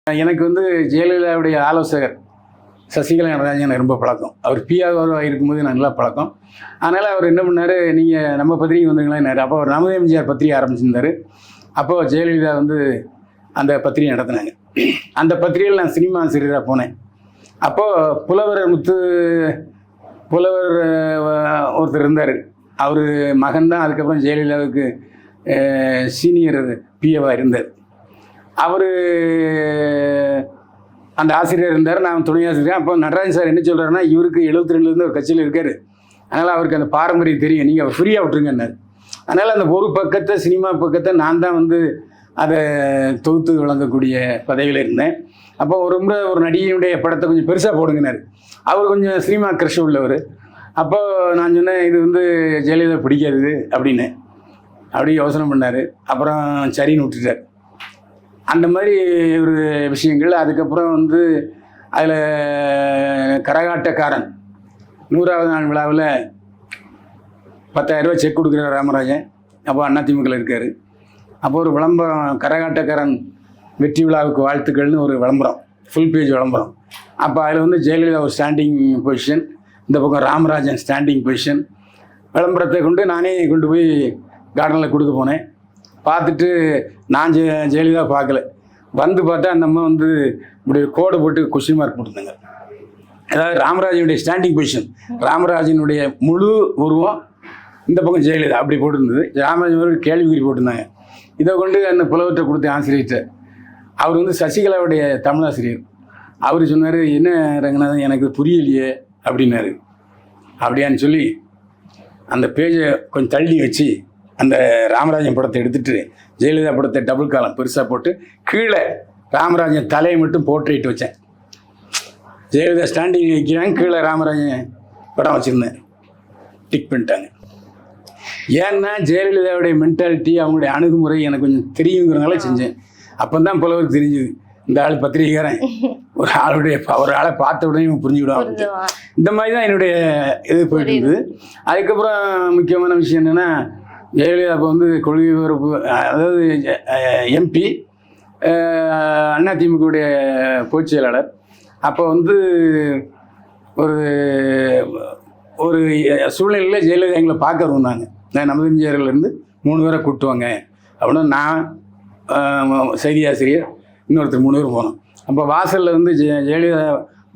எனக்கு வந்து ஜெயலலிதாவுடைய ஆலோசகர் சசிகலா நடராஜன் ரொம்ப பழக்கம். அவர் பிஆர்ஓவாக இருக்கும்போது நல்லா பழக்கம். அதனால் அவர் என்ன பண்ணார், நீங்கள் நம்ம பத்திரிகை வந்தீங்களா? அப்போ அவர் நமது எம்ஜிஆர் பத்திரிகை ஆரம்பிச்சிருந்தார். அப்போது ஜெயலலிதா வந்து அந்த பத்திரிகை நடத்தினாங்க. அந்த பத்திரிகையில் நான் சினிமா ஆசிரியராக போனேன். அப்போது புலவர் ஒருத்தர் இருந்தார். அவர் மகன் தான் அதுக்கப்புறம் ஜெயலலிதாவுக்கு சீனியர் பிஏவாக இருந்தார். அவர் அந்த ஆசிரியர் இருந்தார், நான் துணை ஆசிரியர். அப்போ நடராஜன் சார் என்ன சொல்கிறாருன்னா, இவருக்கு 72லேருந்து ஒரு கட்சியில் இருக்கார், அதனால் அவருக்கு அந்த பாரம்பரியம் தெரியும், நீங்கள் அவர் ஃப்ரீயாக விட்டுருங்கன்னார். அதனால் அந்த ஒரு பக்கத்தை சினிமா பக்கத்தை நான் தான் வந்து அதை தொகுத்து வழங்கக்கூடிய பதவியில் இருந்தேன். அப்போ ஒரு முறை ஒரு நடிகையினுடைய படத்தை கொஞ்சம் பெருசாக போடுங்கினார். அவர் கொஞ்சம் சினிமா க்ரஷ் உள்ளவர். அப்போது நான் சொன்னேன், இது வந்து ஜெயலலிதா பிடிக்காது அப்படின்னு. அப்படி யோசனை பண்ணார். அப்புறம் சரின்னு விட்டுட்டார். அந்த மாதிரி ஒரு விஷயங்கள். அதுக்கப்புறம் வந்து அதில் கரகாட்டக்காரன் 100வது நாள் விழாவில் 10,000 ரூபா செக் கொடுக்குறார் ராமராஜன். அப்போ அதிமுகவில் இருக்கார். அப்போ ஒரு விளம்பரம், கரகாட்டக்காரன் வெற்றி விழாவுக்கு வாழ்த்துக்கள்னு ஒரு விளம்பரம், ஃபுல் பேஜ் விளம்பரம். அப்போ அதில் வந்து ஜெயலலிதா ஒரு ஸ்டாண்டிங் பொசிஷன், இந்த பக்கம் ராமராஜன் ஸ்டாண்டிங் பொசிஷன். விளம்பரத்தை நானே கொண்டு போய் கார்டனில் கொடுக்க போனேன். பார்த்துட்டு நான் ஜெயலலிதா பார்க்கல. வந்து பார்த்தா அந்த அம்மா வந்து இப்படி கோடை போட்டு கொஸ்டின் மார்க் போட்டிருந்தாங்க. அதாவது ராமராஜனுடைய ஸ்டாண்டிங் பொசிஷன், ராமராஜனுடைய முழு உருவம், இந்த பக்கம் ஜெயலலிதா அப்படி போட்டிருந்தது. ராமராஜன் ஒரு கேள்விக்குறி போட்டிருந்தாங்க. இதை கொண்டு அந்த புலவர்கிட்ட கொடுத்த ஆசிரியர்கிட்ட, அவர் வந்து சசிகலாவுடைய தமிழாசிரியர். அவர் சொன்னார், என்ன ரங்கநாதன் எனக்கு புரியலையே அப்படின்னாரு. அப்படியான்னு சொல்லி அந்த பேஜை கொஞ்சம் தள்ளி வச்சு அந்த ராமராஜன் படத்தை எடுத்துகிட்டு ஜெயலலிதா படத்தை டபுள் காலம் பெருசாக போட்டு கீழே ராமராஜன் தலையை மட்டும் போர்ட்ரேட் வச்சேன். ஜெயலலிதா ஸ்டாண்டிங் வைக்கிறாங்க, கீழே ராமராஜன் படம் வச்சுருந்தேன். டிக் பண்ணிட்டாங்க. ஏன்னா ஜெயலலிதாவுடைய மென்டாலிட்டி, அவங்களுடைய அணுகுமுறை எனக்கு கொஞ்சம் தெரியுங்கிறனால செஞ்சேன். அப்போ தான் புலவருக்கு தெரிஞ்சுது, இந்த ஆள் பத்திரிகைக்காரன் ஒரு ஆளை பார்த்த உடனே புரிஞ்சுக்கிடுவான். இந்த மாதிரி தான் என்னுடைய இது போயிட்டு இருந்தது. அதுக்கப்புறம் முக்கியமான விஷயம் என்னென்னா, ஜெயலலிதா அப்போ வந்து கொள்கை பரப்பு, அதாவது எம்பி, அதிமுகவுடைய பொதுச் செயலாளர். அப்போ வந்து ஒரு ஒரு சூழ்நிலையில் ஜெயலலிதா எங்களை பார்க்க வந்தாங்க. நமது எம்ஜிஆர்லேருந்து 3 பேரை கூப்பிட்டுவாங்க அப்படின்னா, நான் செய்தி ஆசிரியர் இன்னொருத்தர் 3 பேர் போனோம். அப்போ வாசலில் வந்து ஜெயலலிதா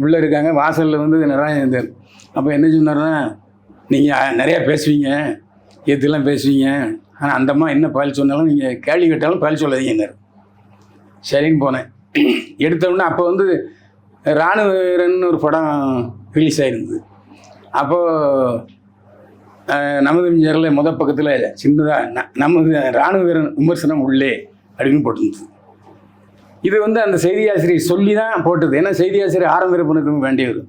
உள்ளே இருக்காங்க. வாசலில் வந்து நடராஜன் இருந்தார். அப்போ என்ன சொன்னார்னா, நீங்கள் நிறையா பேசுவீங்க, எதுலாம் பேசுவீங்க, ஆனால் அந்தம்மா என்ன பதில் சொன்னாலும் நீங்கள் கேள்வி கேட்டாலும் பதில் சொல்லாதீங்கன்னாரு. சரின்னு போனேன். எடுத்தோடனே அப்போ வந்து இராணுவ வீரன் ஒரு படம் ரிலீஸ் ஆகிருந்தது. அப்போது நமது எம்ஜிஆரில் முதல் பக்கத்தில் சின்னதாக நமது இராணுவ வீரன் விமர்சனம் உள்ளே அப்படின்னு போட்டிருந்தது. இது வந்து அந்த செய்தி ஆசிரியர் சொல்லி தான் போட்டது. ஏன்னா செய்தி ஆசிரியர் ஆரம்பிப்பு வேண்டியவர்.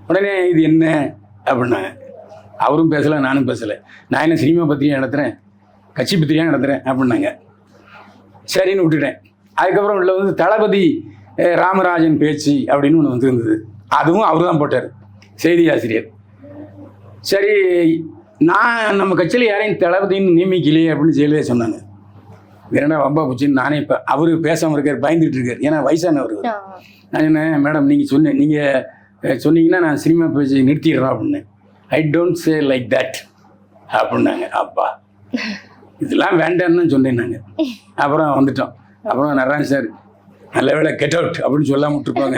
உடனே இது என்ன அப்படின்னாங்க. அவரும் பேசலை, நானும் பேசலை. நான் என்ன சினிமா பத்திரிகை நடத்துகிறேன், கட்சி பத்திரிகை நடத்துகிறேன் அப்படின்னாங்க. சரின்னு விட்டுட்டேன். அதுக்கப்புறம் உள்ள வந்து தளபதி ராமராஜன் பேச்சு அப்படின்னு ஒன்று வந்துருந்தது. அதுவும் அவர் தான் போட்டார், செய்தி ஆசிரியர். சரி, நான் நம்ம கட்சியில் யாரையும் தளபதின்னு நியமிக்கலையே அப்படின்னு ஜெயலலிதா சொன்னாங்க. என்னடா வம்பா போச்சுன்னு நானே இப்போ அவர் பேசாமல் இருக்கார், பயந்துட்டு இருக்கார், ஏன்னா வயசானவர். நான் என்ன, மேடம் நீங்கள் சொன்னீங்கன்னா நான் சினிமா பேச்சு நிறுத்திடுறோம் அப்படின்னு. I don't say like that அப்படின்னாங்க. அப்பா இதெல்லாம் வேண்டான்னு தான் சொன்னேன் நாங்கள். அப்புறம் வந்துட்டோம். அப்புறம் நடராஜன் சார், நல்ல வேலை கெட் அவுட் அப்படின்னு சொல்லாமல் விட்டுருப்பாங்க,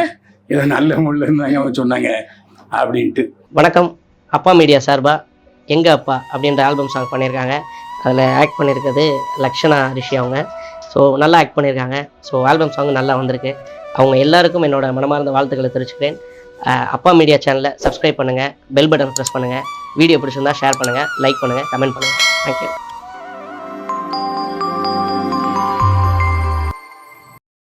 ஏதோ நல்ல முள்ள இருந்தாங்க அவங்க சொன்னாங்க அப்படின்ட்டு. வணக்கம். அப்பா மீடியா சார்பா எங்கள் அப்பா அப்படின்ற ஆல்பம் சாங் பண்ணியிருக்காங்க. அதில் ஆக்ட் பண்ணியிருக்கிறது லக்ஷனா ரிஷி அவங்க. ஸோ நல்லா ஆக்ட் பண்ணியிருக்காங்க. ஸோ ஆல்பம் சாங் நல்லா வந்திருக்கு. அவங்க எல்லாருக்கும் என்னோட மனமார்ந்த வாழ்த்துக்களை தெரிவிச்சுக்கிறேன். அப்பா மீடியா சேனலை சப்ஸ்கிரைப் பண்ணுங்கள், பெல் பட்டன் ப்ரெஸ் பண்ணுங்கள், வீடியோ பிடிச்சிருந்தா ஷேர் பண்ணுங்கள், லைக் பண்ணுங்கள், கமெண்ட் பண்ணுங்கள். தேங்க்யூ.